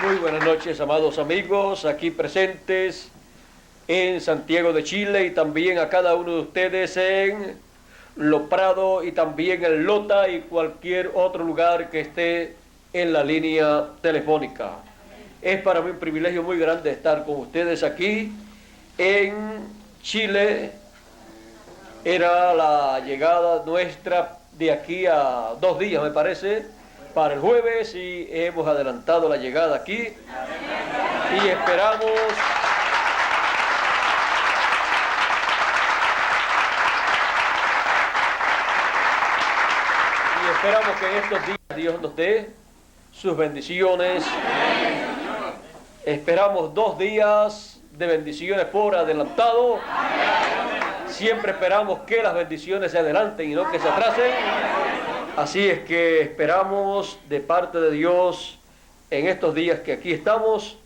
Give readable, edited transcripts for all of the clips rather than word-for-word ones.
Muy buenas noches, amados amigos, aquí presentes en Santiago de Chile y también a cada uno de ustedes en Lo Prado y también en Lota y cualquier otro lugar que esté en la línea telefónica. Es para mí un privilegio muy grande estar con ustedes aquí en Chile. Era la llegada nuestra de aquí a 2 días, me parece, para el jueves, y hemos adelantado la llegada aquí y esperamos que en estos días Dios nos dé sus bendiciones. Esperamos 2 días de bendiciones por adelantado. Siempre esperamos que las bendiciones se adelanten y no que se atrasen. Así es que esperamos de parte de Dios en estos días que aquí estamos,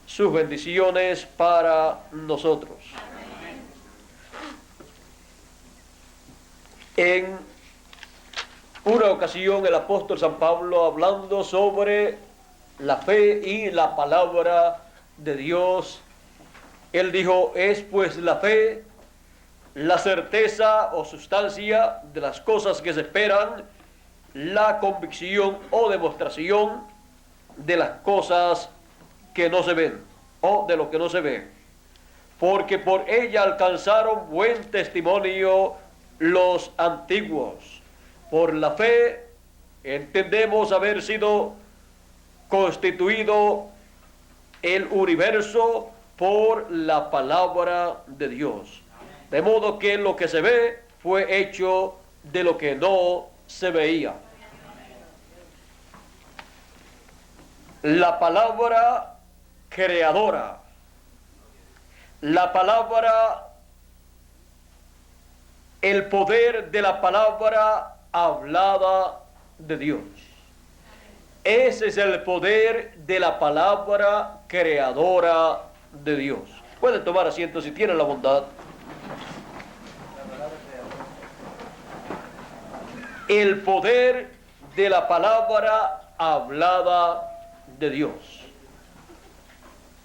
sus bendiciones para nosotros. En una ocasión el apóstol San Pablo, hablando sobre la fe y la palabra de Dios, él dijo: es pues la fe la certeza o sustancia de las cosas que se esperan, la convicción o demostración de las cosas que no se ven o de lo que no se ve, porque por ella alcanzaron buen testimonio los antiguos. Por la fe entendemos haber sido constituido el universo por la palabra de Dios. De modo que lo que se ve fue hecho de lo que no se veía. La palabra creadora, la palabra, el poder de la palabra hablada de Dios. Ese es el poder de la palabra creadora de Dios. Pueden tomar asiento si tienen la bondad. El poder de la palabra hablada de Dios.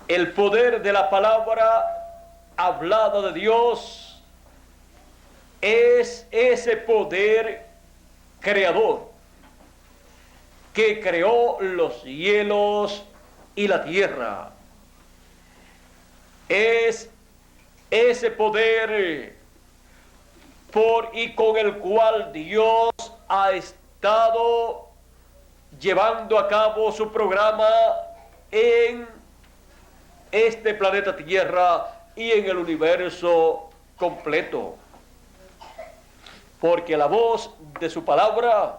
El poder de la palabra hablada de Dios es ese poder creador que creó los cielos y la tierra. Es ese poder por y con el cual Dios ha estado llevando a cabo su programa en este planeta Tierra y en el universo completo. Porque a la voz de su palabra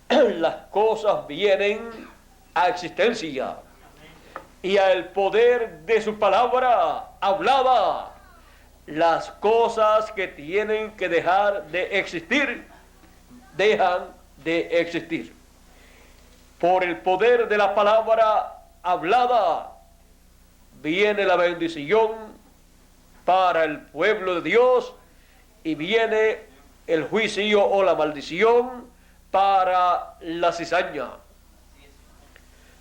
las cosas vienen a existencia, y al poder de su palabra hablada, las cosas que tienen que dejar de existir, dejan de existir. Por el poder de la palabra hablada viene la bendición para el pueblo de Dios y viene el juicio o la maldición para la cizaña.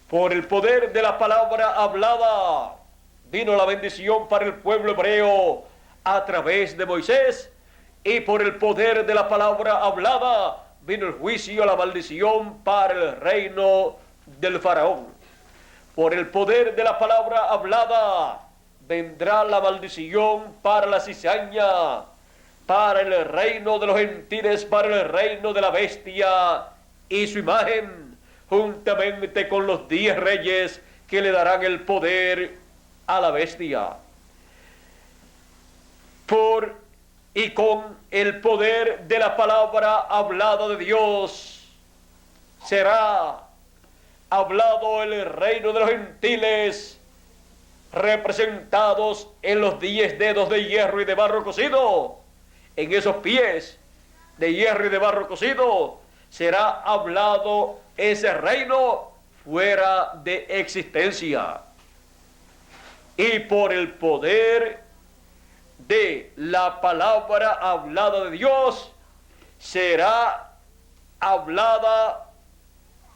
Por el poder de la palabra hablada vino la bendición para el pueblo hebreo a través de Moisés, y por el poder de la palabra hablada vino el juicio, la maldición para el reino del faraón. Por el poder de la palabra hablada vendrá la maldición para la cizaña, para el reino de los gentiles, para el reino de la bestia y su imagen, juntamente con los 10 reyes que le darán el poder a la bestia. Por y con el poder de la palabra hablada de Dios será hablado el reino de los gentiles, representados en los 10 dedos de hierro y de barro cocido. En esos pies de hierro y de barro cocido será hablado ese reino fuera de existencia. Y por el poder de la palabra hablada de Dios será hablada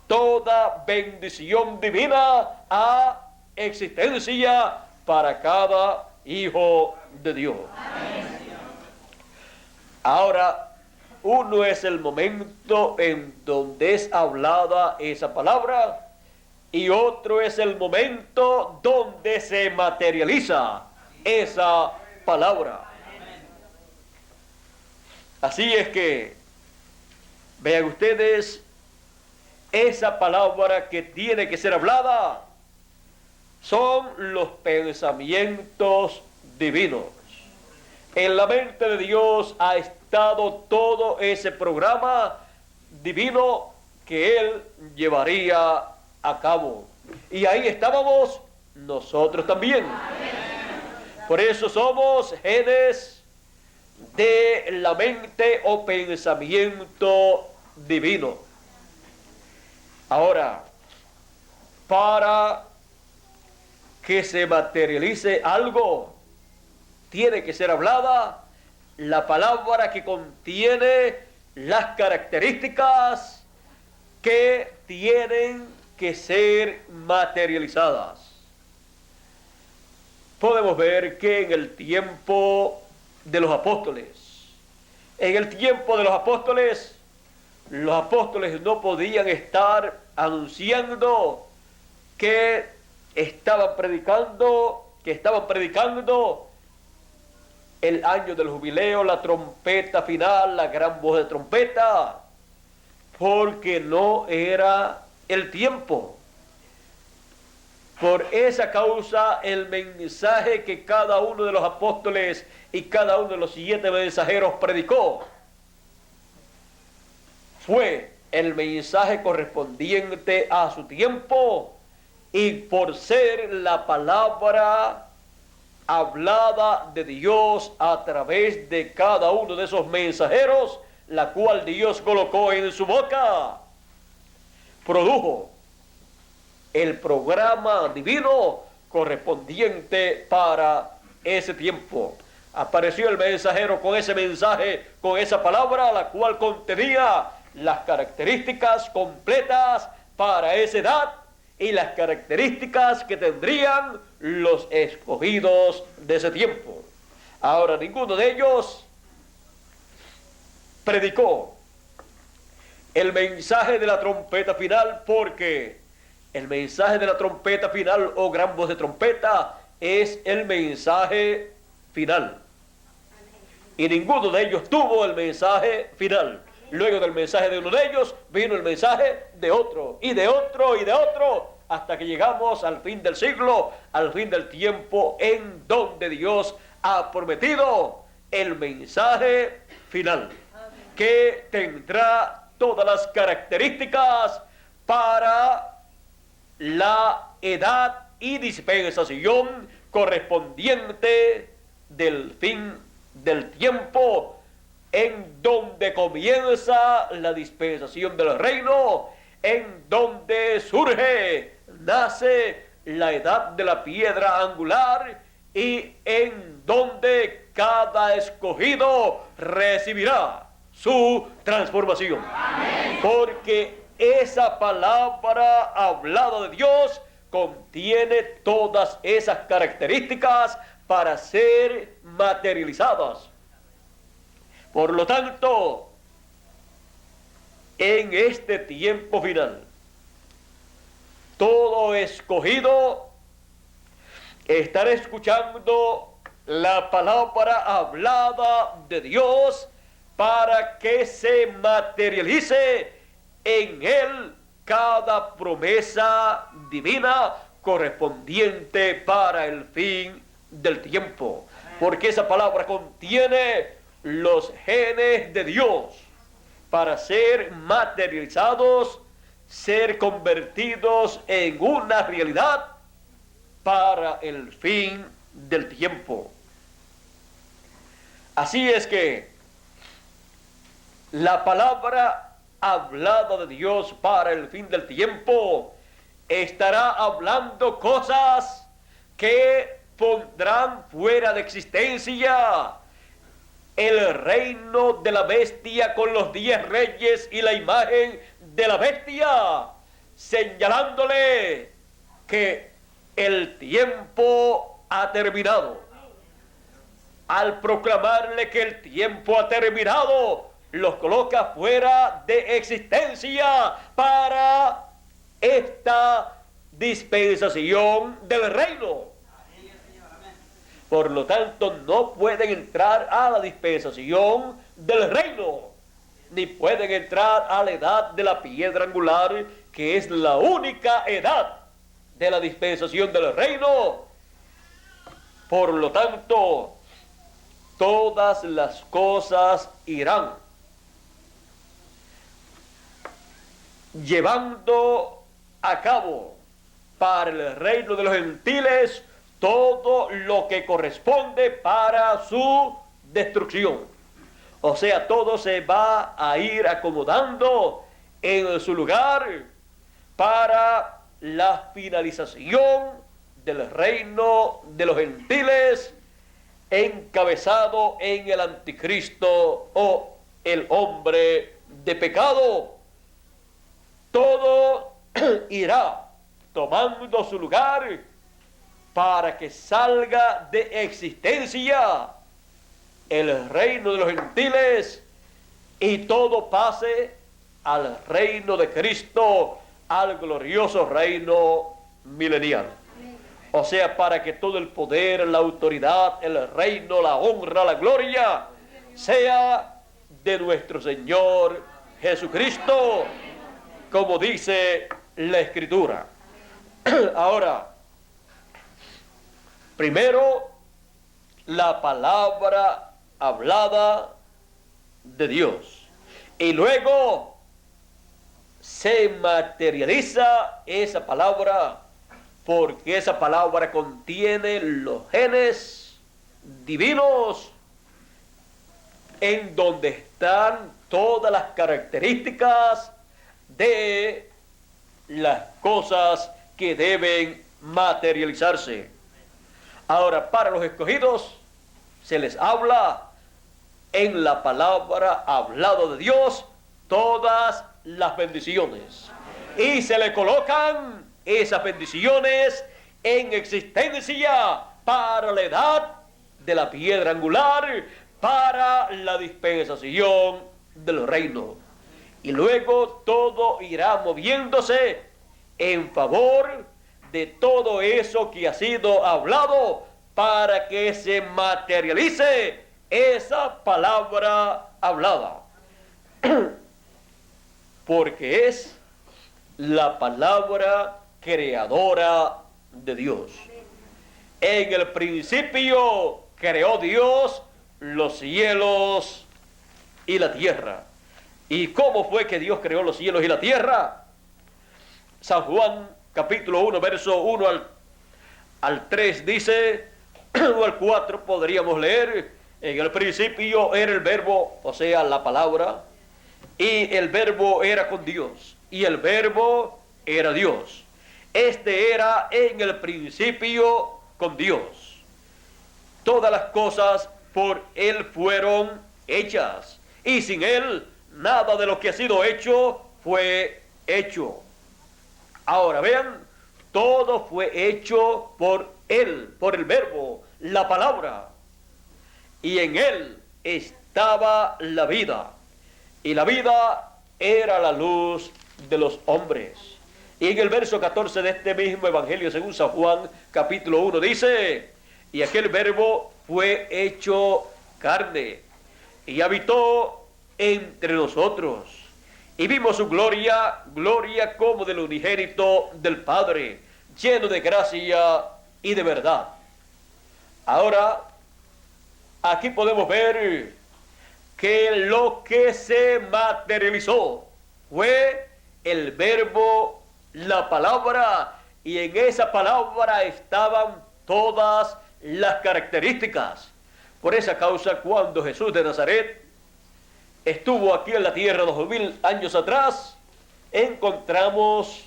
toda bendición divina a existencia para cada hijo de Dios. Ahora, uno es el momento en donde es hablada esa palabra y otro es el momento donde se materializa esa palabra. Así es que, vean ustedes, esa palabra que tiene que ser hablada son los pensamientos divinos. En la mente de Dios ha estado todo ese programa divino que Él llevaría a cabo. Y ahí estábamos nosotros también. Por eso somos genes de la mente o pensamiento divino. Ahora, para que se materialice algo, tiene que ser hablada la palabra que contiene las características que tienen que ser materializadas. Podemos ver que en el tiempo de los apóstoles, los apóstoles no podían estar anunciando que estaban predicando el año del jubileo, la trompeta final, la gran voz de trompeta, porque no era el tiempo. Por esa causa, el mensaje que cada uno de los apóstoles y cada uno de los 7 mensajeros predicó fue el mensaje correspondiente a su tiempo, y por ser la palabra hablada de Dios a través de cada uno de esos mensajeros, la cual Dios colocó en su boca, produjo el programa divino correspondiente para ese tiempo. Apareció el mensajero con ese mensaje, con esa palabra, la cual contenía las características completas para esa edad y las características que tendrían los escogidos de ese tiempo. Ahora, ninguno de ellos predicó el mensaje de la trompeta final, porque el mensaje de la trompeta final o gran voz de trompeta es el mensaje final. Y ninguno de ellos tuvo el mensaje final. Luego del mensaje de uno de ellos vino el mensaje de otro, y de otro, y de otro, hasta que llegamos al fin del siglo, al fin del tiempo, en donde Dios ha prometido el mensaje final, que tendrá todas las características para la edad y dispensación correspondiente del fin del tiempo, en donde comienza la dispensación del reino, en donde nace la edad de la piedra angular, y en donde cada escogido recibirá su transformación. Amén. Porque esa palabra hablada de Dios contiene todas esas características para ser materializadas. Por lo tanto, en este tiempo final, todo escogido estará escuchando la palabra hablada de Dios para que se materialice en él cada promesa divina correspondiente para el fin del tiempo. Porque esa palabra contiene los genes de Dios para ser materializados, ser convertidos en una realidad para el fin del tiempo. Así es que la palabra hablada de Dios para el fin del tiempo estará hablando cosas que pondrán fuera de existencia el reino de la bestia con los 10 reyes y la imagen de la bestia, señalándole que el tiempo ha terminado. Al proclamarle que el tiempo ha terminado, los coloca fuera de existencia para esta dispensación del reino. Por lo tanto, no pueden entrar a la dispensación del reino, ni pueden entrar a la edad de la piedra angular, que es la única edad de la dispensación del reino. Por lo tanto, todas las cosas irán llevando a cabo para el reino de los gentiles todo lo que corresponde para su destrucción. O sea, todo se va a ir acomodando en su lugar para la finalización del reino de los gentiles, encabezado en el anticristo o el hombre de pecado. Todo irá tomando su lugar para que salga de existencia el reino de los gentiles y todo pase al reino de Cristo, al glorioso reino milenial. O sea, para que todo el poder, la autoridad, el reino, la honra, la gloria sea de nuestro Señor Jesucristo, como dice la Escritura. Ahora, primero, la palabra hablada de Dios. Y luego se materializa esa palabra, porque esa palabra contiene los genes divinos, en donde están todas las características de las cosas que deben materializarse. Ahora, para los escogidos se les habla en la palabra hablada de Dios todas las bendiciones, y se le colocan esas bendiciones en existencia para la edad de la piedra angular, para la dispensación del reino. Y luego todo irá moviéndose en favor de todo eso que ha sido hablado, para que se materialice esa palabra hablada. Porque es la palabra creadora de Dios. En el principio creó Dios los cielos y la tierra. ¿Y cómo fue que Dios creó los cielos y la tierra? San Juan capítulo 1, verso 1 al 3 dice, o al 4 podríamos leer: en el principio era el verbo, o sea, la palabra, y el verbo era con Dios, y el verbo era Dios. Este era en el principio con Dios. Todas las cosas por Él fueron hechas, y sin Él nada de lo que ha sido hecho fue hecho. Ahora vean, todo fue hecho por Él, por el verbo, la palabra. Y en Él estaba la vida, y la vida era la luz de los hombres. Y en el verso 14 de este mismo Evangelio según San Juan, capítulo 1, dice: y aquel verbo fue hecho carne, y habitó entre nosotros, y vimos su gloria, gloria como del unigénito del Padre, lleno de gracia y de verdad. Ahora, aquí podemos ver que lo que se materializó fue el verbo, la palabra, y en esa palabra estaban todas las características. Por esa causa, cuando Jesús de Nazaret estuvo aquí en la tierra 2000 años atrás, encontramos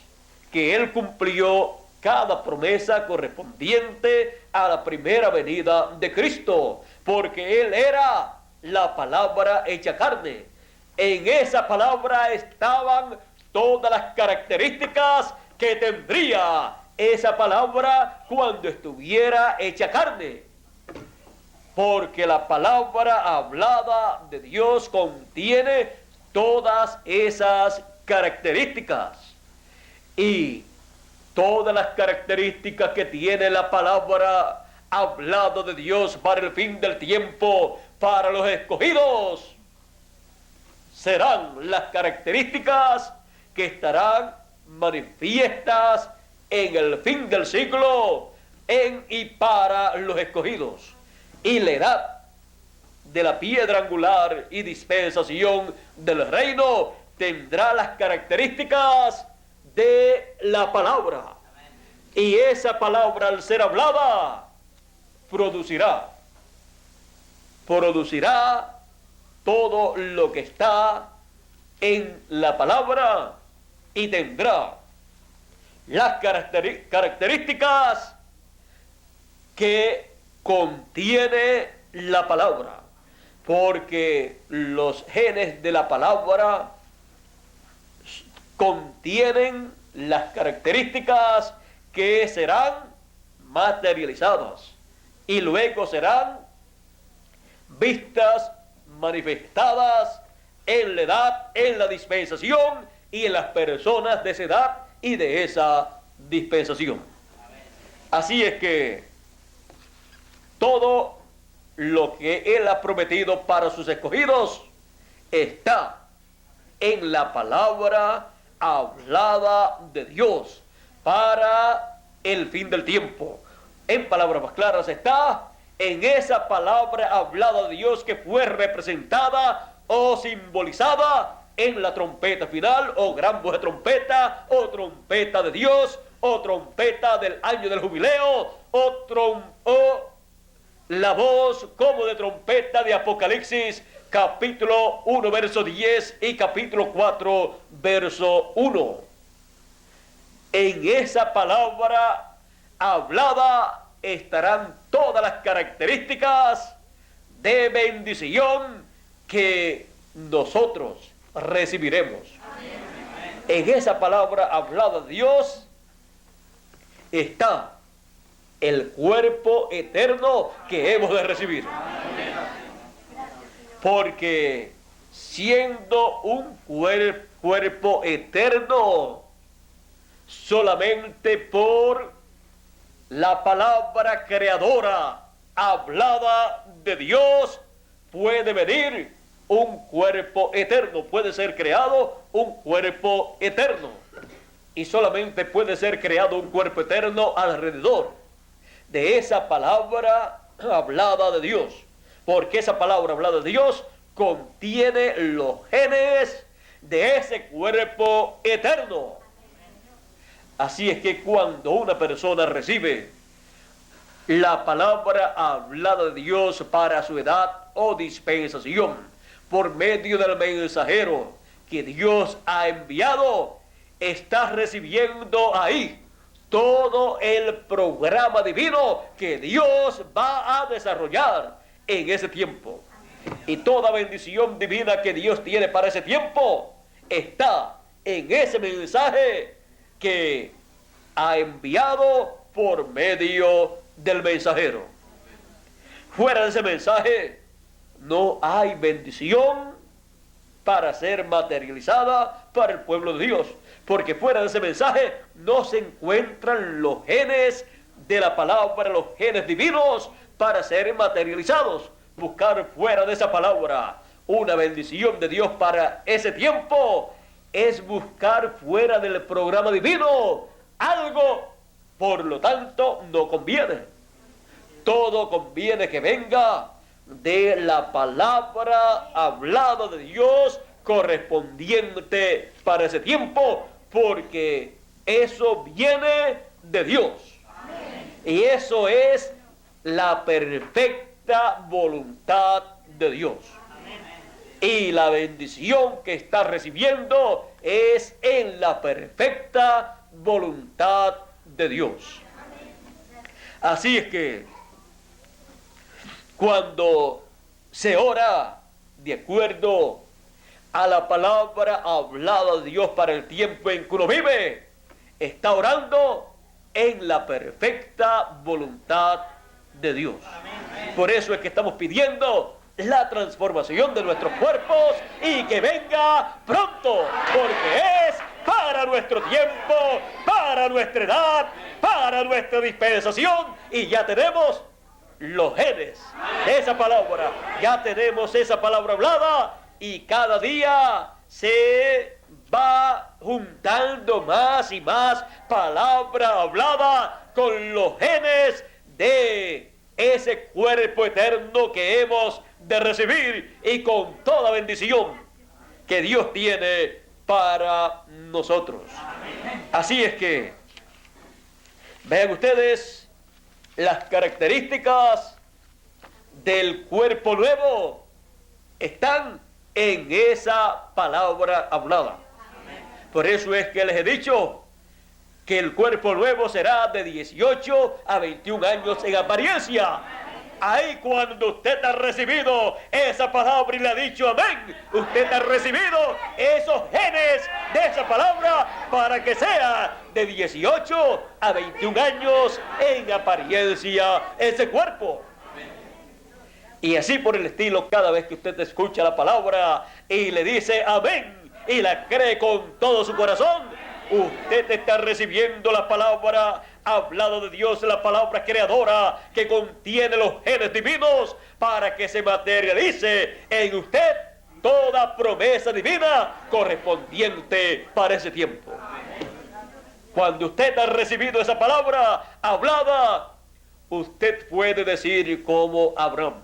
que Él cumplió cada promesa correspondiente a la primera venida de Cristo, porque Él era la palabra hecha carne. En esa palabra estaban todas las características que tendría esa palabra cuando estuviera hecha carne. Porque la palabra hablada de Dios contiene todas esas características. Y todas las características que tiene la palabra hablada de Dios para el fin del tiempo, para los escogidos, serán las características que estarán manifiestas en el fin del siglo, en y para los escogidos. Y la edad de la piedra angular y dispensación del reino tendrá las características de la palabra. Y esa palabra, al ser hablada, producirá todo lo que está en la palabra y tendrá las características que contiene la palabra, porque los genes de la palabra contienen las características que serán materializadas y luego serán vistas, manifestadas en la edad, en la dispensación y en las personas de esa edad y de esa dispensación. Así es que todo lo que Él ha prometido para sus escogidos está en la palabra hablada de Dios para el fin del tiempo. En palabras más claras está en esa palabra hablada de Dios que fue representada o simbolizada en la trompeta final, o gran voz de trompeta, o trompeta de Dios, o trompeta del año del jubileo, o la voz como de trompeta de Apocalipsis, capítulo 1, verso 10 y capítulo 4, verso 1. En esa palabra hablada estarán todas las características de bendición que nosotros recibiremos. Amén. En esa palabra hablada de Dios está el cuerpo eterno que hemos de recibir. Amén. Porque siendo un cuerpo eterno, solamente por la palabra creadora hablada de Dios puede venir un cuerpo eterno, puede ser creado un cuerpo eterno. Y solamente puede ser creado un cuerpo eterno alrededor de esa palabra hablada de Dios. Porque esa palabra hablada de Dios contiene los genes de ese cuerpo eterno. Así es que cuando una persona recibe la palabra hablada de Dios para su edad o dispensación, por medio del mensajero que Dios ha enviado, está recibiendo ahí todo el programa divino que Dios va a desarrollar en ese tiempo. Y toda bendición divina que Dios tiene para ese tiempo está en ese mensaje que ha enviado por medio del mensajero. Fuera de ese mensaje no hay bendición para ser materializada para el pueblo de Dios, porque fuera de ese mensaje no se encuentran los genes de la palabra, los genes divinos para ser materializados. Buscar fuera de esa palabra una bendición de Dios para ese tiempo es buscar fuera del programa divino algo, por lo tanto no conviene. Todo conviene que venga de la palabra hablada de Dios correspondiente para ese tiempo, porque eso viene de Dios. Amén. Y eso es la perfecta voluntad de Dios. Amén. Y la bendición que está recibiendo es en la perfecta voluntad de Dios. Así es que cuando se ora de acuerdo a la palabra hablada de Dios para el tiempo en que uno vive, está orando en la perfecta voluntad de Dios. Por eso es que estamos pidiendo la transformación de nuestros cuerpos y que venga pronto, porque es para nuestro tiempo, para nuestra edad, para nuestra dispensación, y ya tenemos los genes de esa palabra, ya tenemos esa palabra hablada, y cada día se va juntando más y más palabra hablada con los genes de ese cuerpo eterno que hemos de recibir, y con toda bendición que Dios tiene para nosotros. Así es que vean ustedes las características del cuerpo nuevo, están en esa palabra hablada. Por eso es que les he dicho que el cuerpo nuevo será de 18 a 21 años en apariencia. Ahí cuando usted ha recibido esa palabra y le ha dicho amén, usted ha recibido esos genes de esa palabra para que sea de 18 a 21 años en apariencia ese cuerpo. Y así por el estilo, cada vez que usted escucha la palabra y le dice amén y la cree con todo su corazón, usted está recibiendo la palabra hablada de Dios, la palabra creadora que contiene los genes divinos para que se materialice en usted toda promesa divina correspondiente para ese tiempo. Cuando usted ha recibido esa palabra hablada, usted puede decir como Abraham,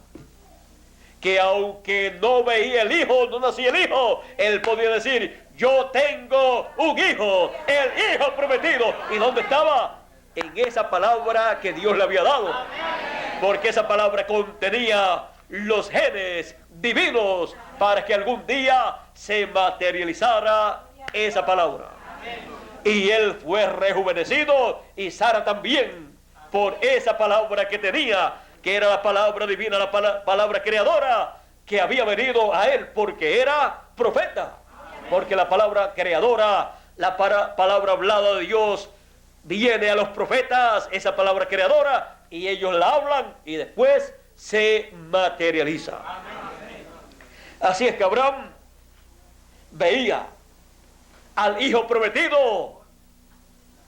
que aunque no veía el hijo, no nacía el hijo, él podía decir: yo tengo un hijo, el hijo prometido. ¿Y dónde estaba? En esa palabra que Dios le había dado. Porque esa palabra contenía los genes divinos para que algún día se materializara esa palabra. Y él fue rejuvenecido, y Sara también, por esa palabra que tenía, que era la palabra divina, la palabra creadora que había venido a él, porque era profeta. Porque la palabra creadora, la palabra hablada de Dios, viene a los profetas, esa palabra creadora, y ellos la hablan y después se materializa. Así es que Abraham veía al hijo prometido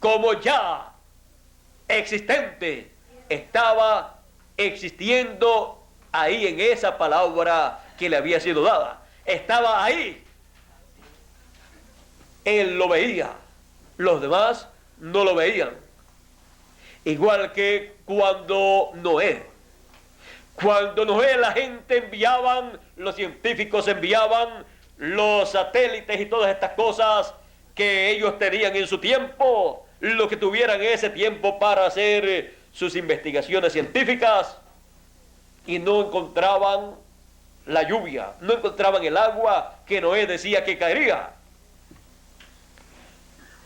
como ya existente, estaba existiendo ahí en esa palabra que le había sido dada, estaba ahí. Él lo veía, los demás no lo veían. Igual que cuando Noé la gente enviaban, los científicos enviaban los satélites y todas estas cosas que ellos tenían en su tiempo, lo que tuvieran ese tiempo para hacer sus investigaciones científicas, y no encontraban la lluvia, no encontraban el agua que Noé decía que caería.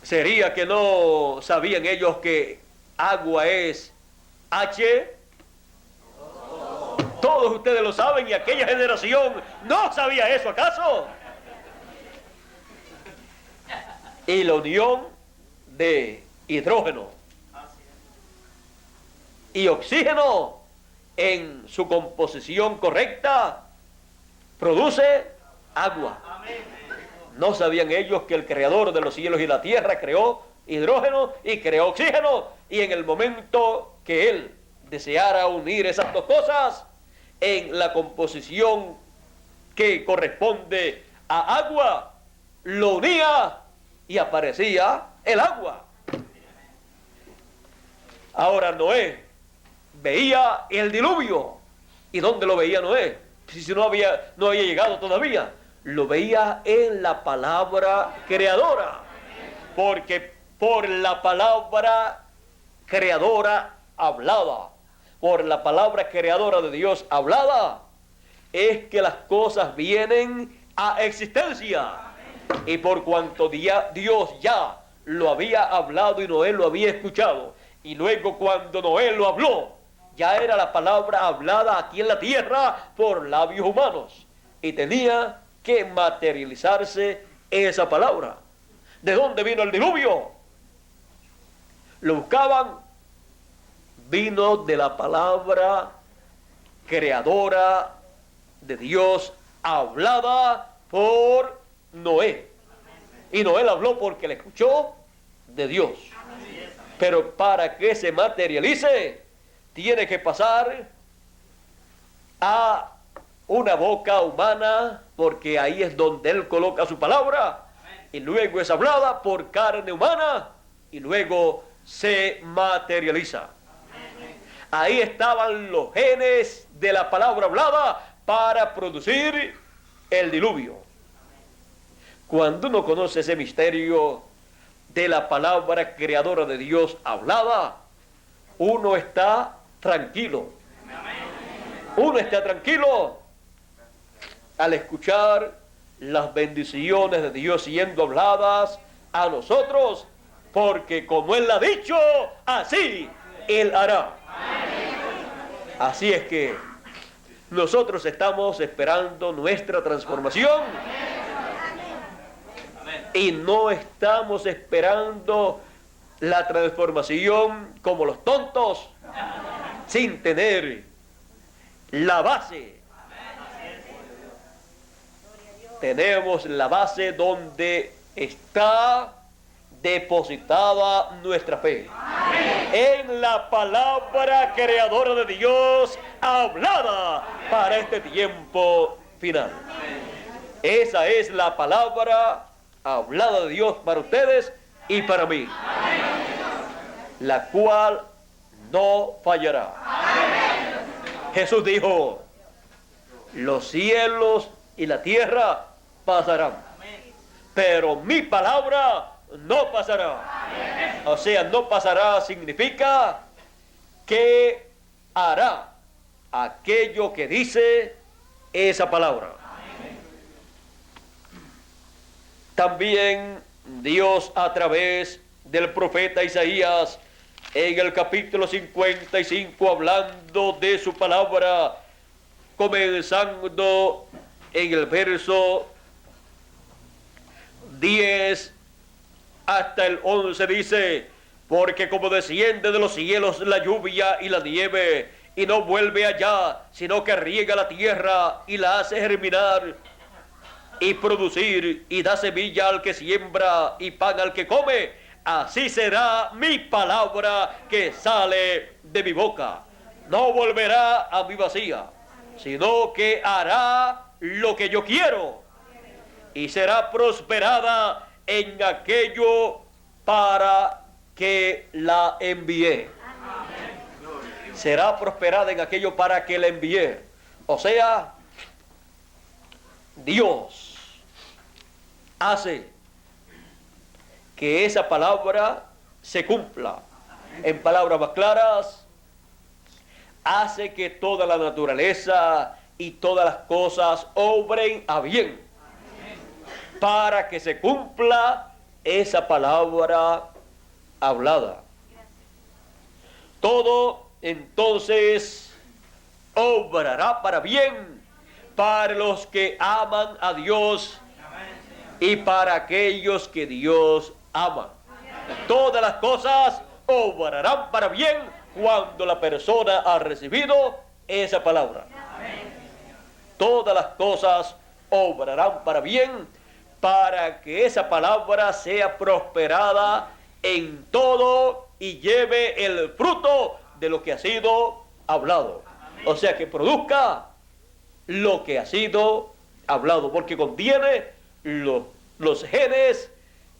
¿Sería que no sabían ellos que agua es H? Todos ustedes lo saben, y aquella generación no sabía eso, ¿acaso? Y la unión de hidrógeno y oxígeno en su composición correcta produce agua. No sabían ellos que el creador de los cielos y la tierra creó hidrógeno y creó oxígeno, y en el momento que él deseara unir esas dos cosas en la composición que corresponde a agua, lo unía y aparecía el agua. Ahora Noé veía el diluvio. ¿Y dónde lo veía Noé? Si no había llegado todavía. Lo veía en la palabra creadora, porque por la palabra creadora hablada, por la palabra creadora de Dios hablada, es que las cosas vienen a existencia. Y por cuanto Dios ya lo había hablado y Noé lo había escuchado, y luego cuando Noé lo habló, ya era la palabra hablada aquí en la tierra por labios humanos, y tenía que materializarse esa palabra. ¿De dónde vino el diluvio? lo buscaban, vino de la palabra creadora de Dios, hablada por Noé. Y Noé la habló porque la escuchó de Dios. Pero para que se materialice, tiene que pasar a una boca humana, porque ahí es donde Él coloca su palabra, y luego es hablada por carne humana, y luego se materializa. Ahí estaban los genes de la palabra hablada para producir el diluvio. Cuando uno conoce ese misterio de la palabra creadora de Dios hablada, uno está tranquilo. Uno está tranquilo al escuchar las bendiciones de Dios siendo habladas a nosotros, porque como Él ha dicho, así Él hará. Así es que nosotros estamos esperando nuestra transformación y no estamos esperando la transformación como los tontos, sin tener la base. Tenemos la base donde está depositada nuestra fe. En la palabra creadora de Dios hablada para este tiempo final. Esa es la palabra hablada de Dios para ustedes y para mí, la cual no fallará. Jesús dijo: los cielos y la tierra pasarán, pero mi palabra no pasará. O sea, no pasará significa que hará aquello que dice esa palabra. También Dios, a través del profeta Isaías, en el capítulo 55, hablando de su palabra, comenzando en el verso 10 hasta el 11, dice: porque como desciende de los cielos la lluvia y la nieve, y no vuelve allá, sino que riega la tierra y la hace germinar y producir, y da semilla al que siembra y pan al que come, así será mi palabra que sale de mi boca. No volverá a mí vacía, sino que hará lo que yo quiero, y será prosperada en aquello para que la envié. Será prosperada en aquello para que la envié. O sea, Dios hace que esa palabra se cumpla. En palabras más claras, hace que toda la naturaleza y todas las cosas obren a bien, para que se cumpla esa palabra hablada. Todo entonces obrará para bien para los que aman a Dios y para aquellos que Dios ama. Todas las cosas obrarán para bien cuando la persona ha recibido esa palabra. Todas las cosas obrarán para bien para que esa palabra sea prosperada en todo y lleve el fruto de lo que ha sido hablado. O sea, que produzca lo que ha sido hablado, porque contiene los genes,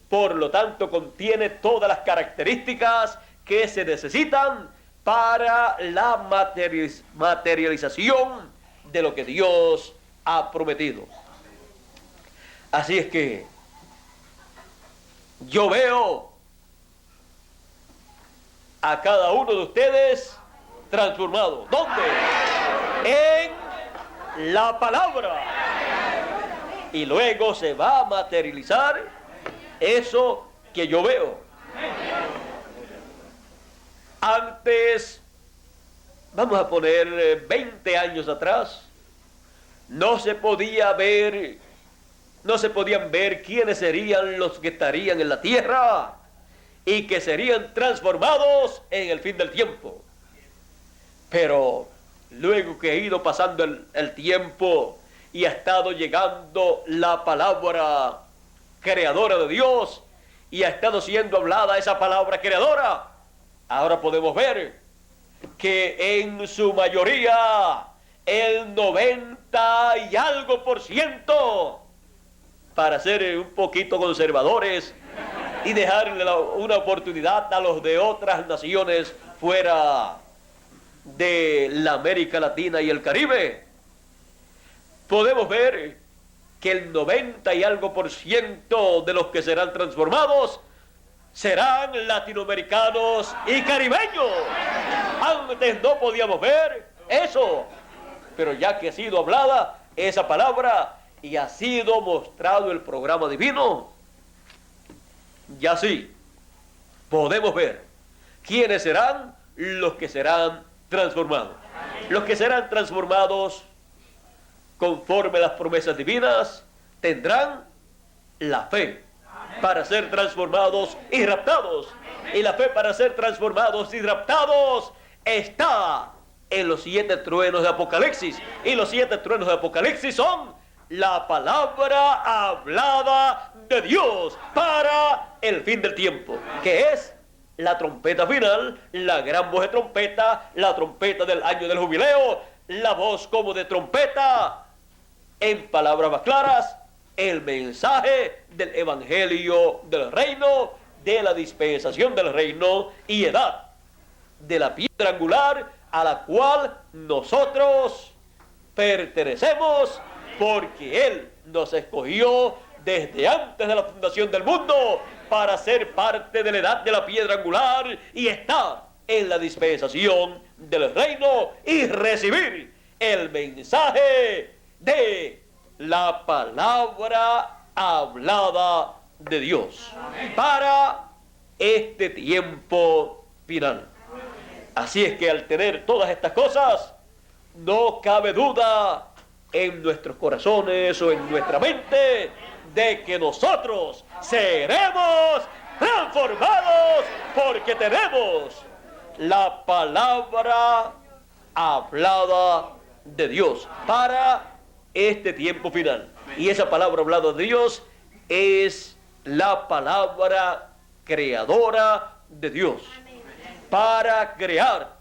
por lo tanto contiene todas las características que se necesitan para la materialización de lo que Dios ha prometido. Así es que yo veo a cada uno de ustedes transformado. ¿Dónde? En la palabra. Y luego se va a materializar eso que yo veo. Antes, vamos a poner 20 años atrás, no se podían ver quiénes serían los que estarían en la tierra y que serían transformados en el fin del tiempo. Pero luego que ha ido pasando el tiempo y ha estado llegando la palabra creadora de Dios y ha estado siendo hablada esa palabra creadora, ahora podemos ver que en su mayoría el 90 y algo %, para ser un poquito conservadores y dejarle una oportunidad a los de otras naciones fuera de la América Latina y el Caribe, podemos ver que el 90 y algo % de los que serán transformados serán latinoamericanos y caribeños. Antes no podíamos ver eso, pero ya que ha sido hablada esa palabra y ha sido mostrado el programa divino, ya sí podemos ver quiénes serán los que serán transformados. Los que serán transformados conforme a las promesas divinas tendrán la fe para ser transformados y raptados. Y la fe para ser transformados y raptados está en los 7 truenos de Apocalipsis. Y los 7 truenos de Apocalipsis son la palabra hablada de Dios para el fin del tiempo, que es la trompeta final, la gran voz de trompeta, la trompeta del año del jubileo, la voz como de trompeta. En palabras más claras, el mensaje del evangelio del reino, de la dispensación del reino y edad de la piedra angular a la cual nosotros pertenecemos, porque Él nos escogió desde antes de la fundación del mundo para ser parte de la edad de la piedra angular y estar en la dispensación del reino y recibir el mensaje de la palabra hablada de Dios para este tiempo final. Así es que al tener todas estas cosas, no cabe duda en nuestros corazones o en nuestra mente de que nosotros seremos transformados porque tenemos la palabra hablada de Dios para este tiempo final. Y esa palabra hablada de Dios es la palabra creadora de Dios para crear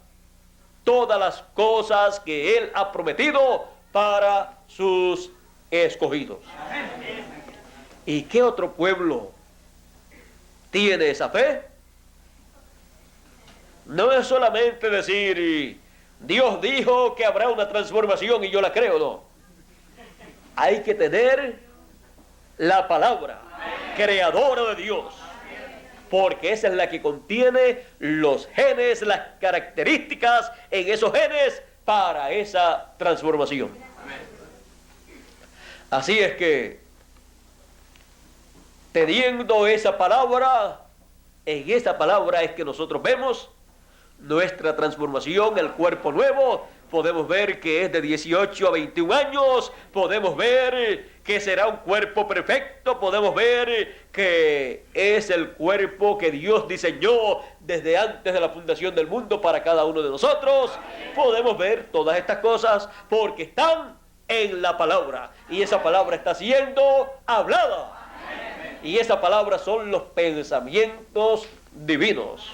todas las cosas que Él ha prometido para sus escogidos. ¿Y qué otro pueblo tiene esa fe? No es solamente decir, Dios dijo que habrá una transformación y yo la creo, no. Hay que tener la palabra creadora de Dios, porque esa es la que contiene los genes, las características en esos genes para esa transformación. Así es que, teniendo esa palabra, en esa palabra es que nosotros vemos nuestra transformación, el cuerpo nuevo. Podemos ver que es de 18 a 21 años, podemos ver que será un cuerpo perfecto, podemos ver que es el cuerpo que Dios diseñó desde antes de la fundación del mundo para cada uno de nosotros. Podemos ver todas estas cosas porque están en la palabra y esa palabra está siendo hablada. Y esa palabra son los pensamientos divinos.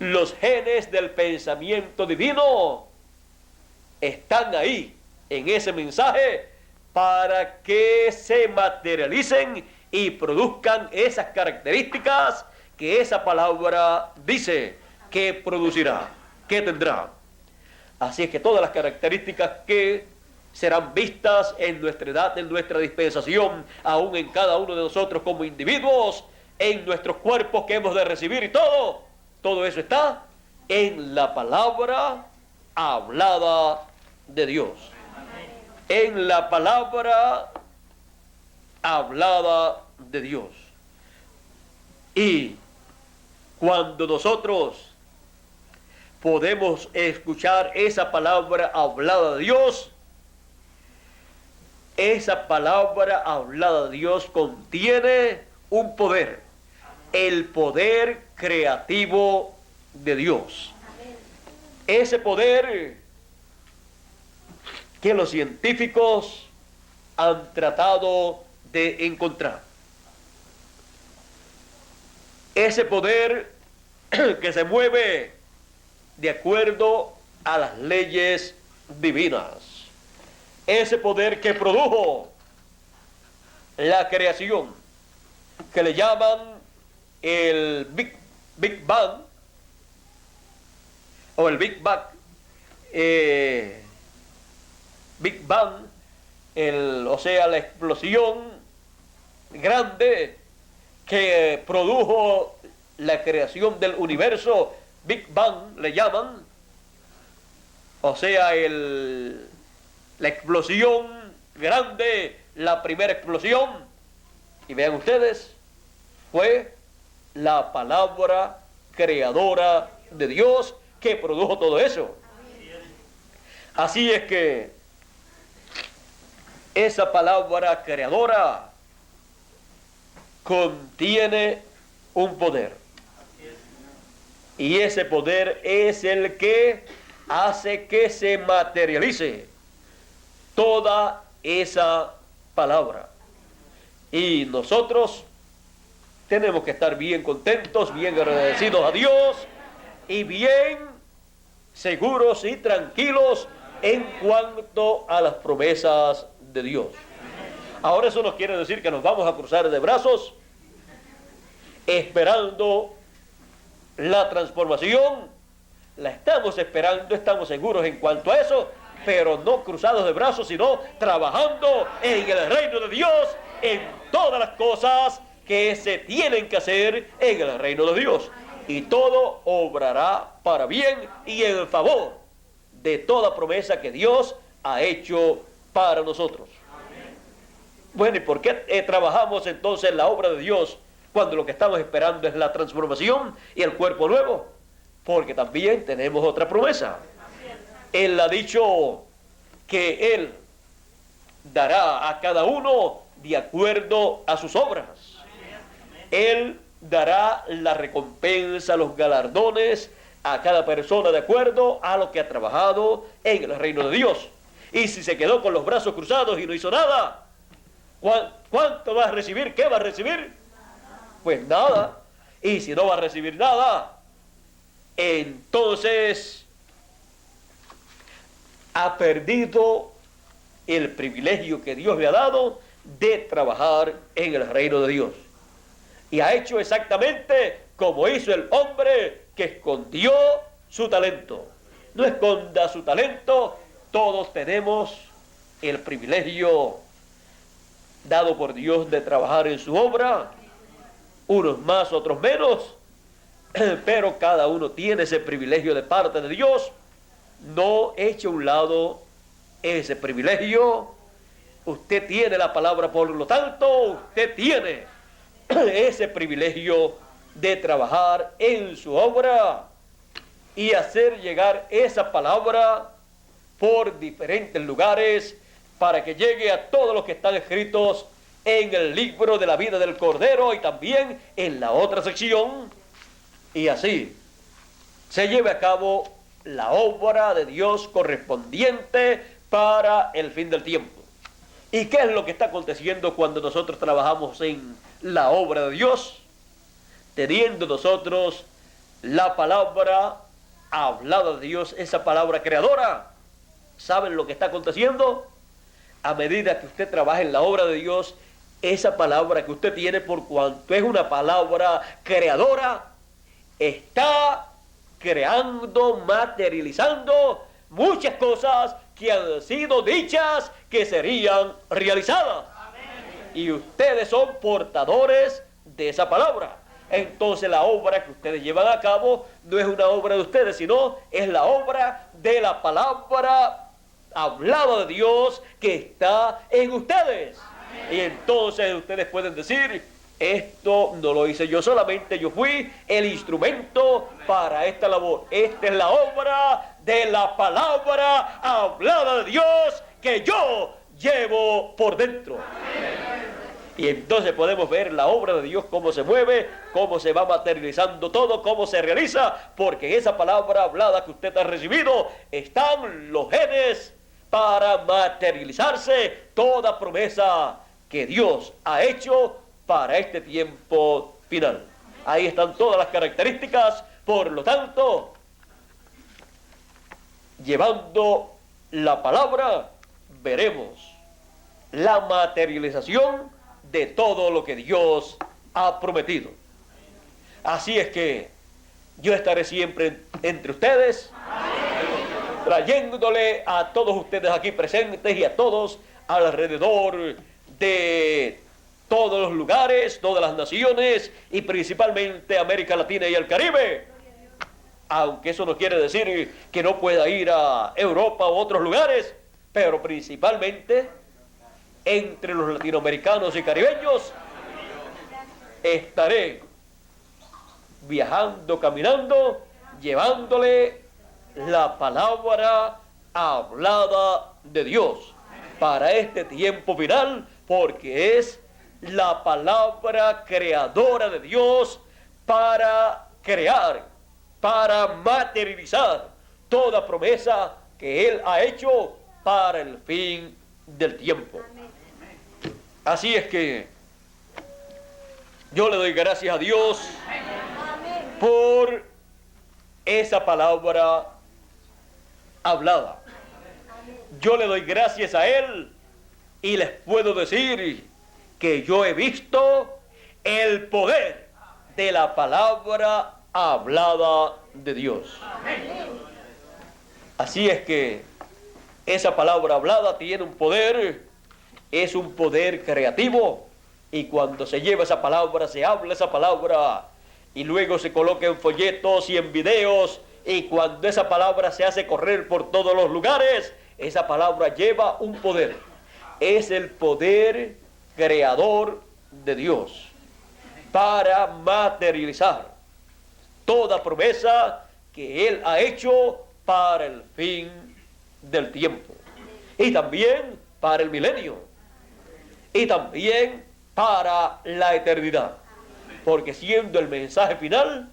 Los genes del pensamiento divino están ahí, en ese mensaje, para que se materialicen y produzcan esas características que esa palabra dice que producirá, que tendrá. Así es que todas las características que serán vistas en nuestra edad, en nuestra dispensación, aún en cada uno de nosotros como individuos, en nuestros cuerpos que hemos de recibir y todo eso está en la palabra hablada de Dios. En la palabra hablada de Dios. Y cuando nosotros podemos escuchar esa palabra hablada de Dios, esa palabra hablada de Dios contiene un poder el poder creativo de Dios. Ese poder que los científicos han tratado de encontrar. Ese poder que se mueve de acuerdo a las leyes divinas. Ese poder que produjo la creación, que le llaman el Big Bang, o el Big Bang, Big Bang, o sea, la explosión grande que produjo la creación del universo. Big Bang le llaman, o sea, la explosión grande, la primera explosión. Y vean ustedes, fue la palabra creadora de Dios que produjo todo eso. Así es que esa palabra creadora contiene un poder. Y ese poder es el que hace que se materialice toda esa palabra. Y nosotros tenemos que estar bien contentos, bien agradecidos a Dios y bien seguros y tranquilos en cuanto a las promesas de Dios. Ahora eso no quiere decir que nos vamos a cruzar de brazos esperando la transformación. La estamos esperando, estamos seguros en cuanto a eso, pero no cruzados de brazos, sino trabajando en el reino de Dios, en todas las cosas que se tienen que hacer en el reino de Dios. Y todo obrará para bien y en favor de toda promesa que Dios ha hecho para nosotros. Bueno, ¿y por qué trabajamos entonces en la obra de Dios cuando lo que estamos esperando es la transformación y el cuerpo nuevo? Porque también tenemos otra promesa. Él ha dicho que Él dará a cada uno de acuerdo a sus obras. Él dará la recompensa, los galardones a cada persona de acuerdo a lo que ha trabajado en el reino de Dios. Y si se quedó con los brazos cruzados y no hizo nada, ¿cuánto va a recibir? ¿Qué va a recibir? Pues nada. Y si no va a recibir nada, entonces ha perdido el privilegio que Dios le ha dado de trabajar en el reino de Dios. Y ha hecho exactamente como hizo el hombre que escondió su talento. No esconda su talento. Todos tenemos el privilegio dado por Dios de trabajar en su obra. Unos más, otros menos. Pero cada uno tiene ese privilegio de parte de Dios. No eche a un lado ese privilegio. Usted tiene la palabra, por lo tanto, usted tiene ese privilegio de trabajar en su obra y hacer llegar esa palabra por diferentes lugares para que llegue a todos los que están escritos en el libro de la vida del Cordero y también en la otra sección, y así se lleve a cabo la obra de Dios correspondiente para el fin del tiempo. ¿Y qué es lo que está aconteciendo cuando nosotros trabajamos en la obra de Dios? Teniendo nosotros la palabra hablada de Dios, esa palabra creadora. ¿Saben lo que está aconteciendo? A medida que usted trabaja en la obra de Dios, esa palabra que usted tiene, por cuanto es una palabra creadora, está creando, materializando muchas cosas que han sido dichas que serían realizadas. Y ustedes son portadores de esa palabra. Entonces la obra que ustedes llevan a cabo no es una obra de ustedes, sino es la obra de la palabra hablada de Dios que está en ustedes. Y entonces ustedes pueden decir: esto no lo hice yo solamente, yo fui el instrumento para esta labor. Esta es la obra de la palabra hablada de Dios que yo llevo por dentro. Y entonces podemos ver la obra de Dios, cómo se mueve, cómo se va materializando todo, cómo se realiza, porque en esa palabra hablada que usted ha recibido están los genes para materializarse toda promesa que Dios ha hecho para este tiempo final. Ahí están todas las características, por lo tanto, llevando la palabra, veremos la materialización de todo lo que Dios ha prometido. Así es que yo estaré siempre entre ustedes, trayéndole a todos ustedes aquí presentes y a todos alrededor de todos los lugares, todas las naciones y principalmente América Latina y el Caribe. Aunque eso no quiere decir que no pueda ir a Europa u otros lugares, pero principalmente entre los latinoamericanos y caribeños estaré viajando, caminando, llevándole la palabra hablada de Dios para este tiempo final, porque es la palabra creadora de Dios para crear, para materializar toda promesa que Él ha hecho para el fin del tiempo. Así es que yo le doy gracias a Dios por esa palabra hablada. Yo le doy gracias a Él y les puedo decir que yo he visto el poder de la palabra hablada de Dios. Así es que esa palabra hablada tiene un poder, es un poder creativo, y cuando se lleva esa palabra, se habla esa palabra, y luego se coloca en folletos y en videos, y cuando esa palabra se hace correr por todos los lugares, esa palabra lleva un poder. Es el poder creador de Dios para materializar toda promesa que Él ha hecho para el fin del tiempo, y también para el milenio, y también para la eternidad, porque siendo el mensaje final,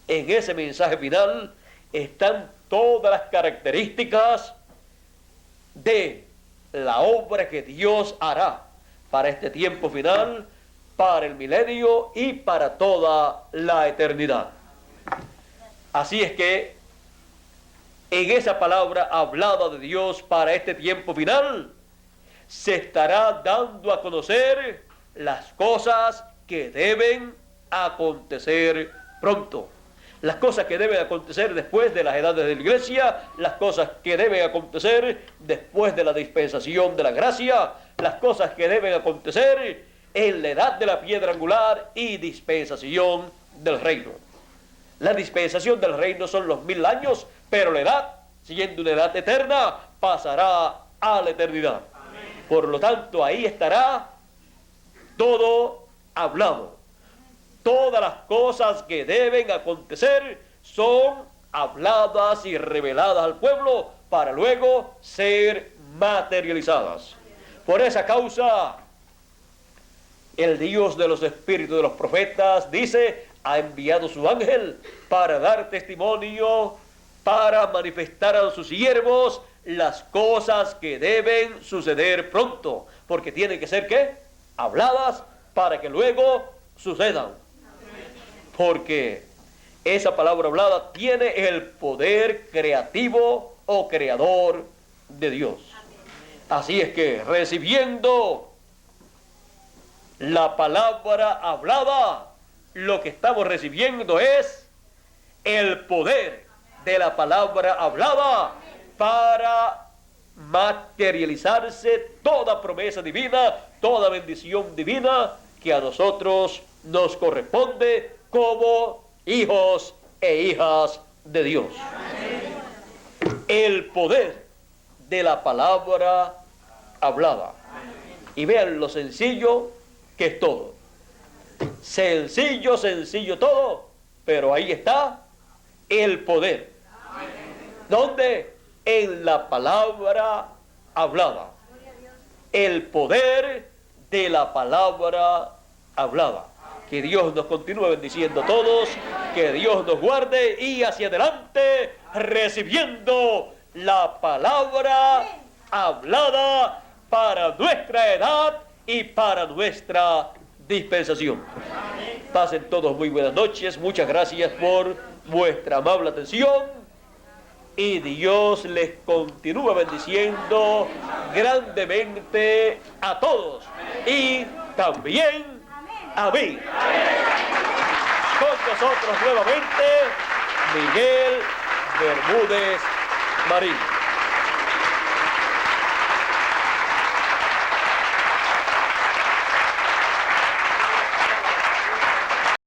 en ese mensaje final están todas las características de la obra que Dios hará para este tiempo final, para el milenio y para toda la eternidad. Así es que en esa palabra hablada de Dios para este tiempo final se estará dando a conocer las cosas que deben acontecer pronto. Las cosas que deben acontecer después de las edades de la iglesia, las cosas que deben acontecer después de la dispensación de la gracia, las cosas que deben acontecer en la edad de la piedra angular y dispensación del reino. La dispensación del reino son los 1000 años, pero la edad, siendo una edad eterna, pasará a la eternidad. Amén. Por lo tanto, ahí estará todo hablado. Todas las cosas que deben acontecer son habladas y reveladas al pueblo para luego ser materializadas. Por esa causa, el Dios de los espíritus de los profetas dice, ha enviado su ángel para dar testimonio, para manifestar a sus siervos las cosas que deben suceder pronto, porque tienen que ser, ¿qué? Habladas para que luego sucedan. Porque esa palabra hablada tiene el poder creativo o creador de Dios. Así es que recibiendo la palabra hablada, lo que estamos recibiendo es el poder de la palabra hablada para materializarse toda promesa divina, toda bendición divina que a nosotros nos corresponde como hijos e hijas de Dios. El poder de la palabra hablada. Y vean lo sencillo que es todo. Sencillo, sencillo todo, pero ahí está el poder. ¿Dónde? En la palabra hablada. El poder de la palabra hablada. Que Dios nos continúe bendiciendo a todos, que Dios nos guarde y hacia adelante recibiendo la palabra hablada para nuestra edad y para nuestra dispensación. Pasen todos muy buenas noches, muchas gracias por vuestra amable atención y Dios les continúa bendiciendo grandemente a todos y también a mí. Con nosotros nuevamente Miguel Bermúdez Marín.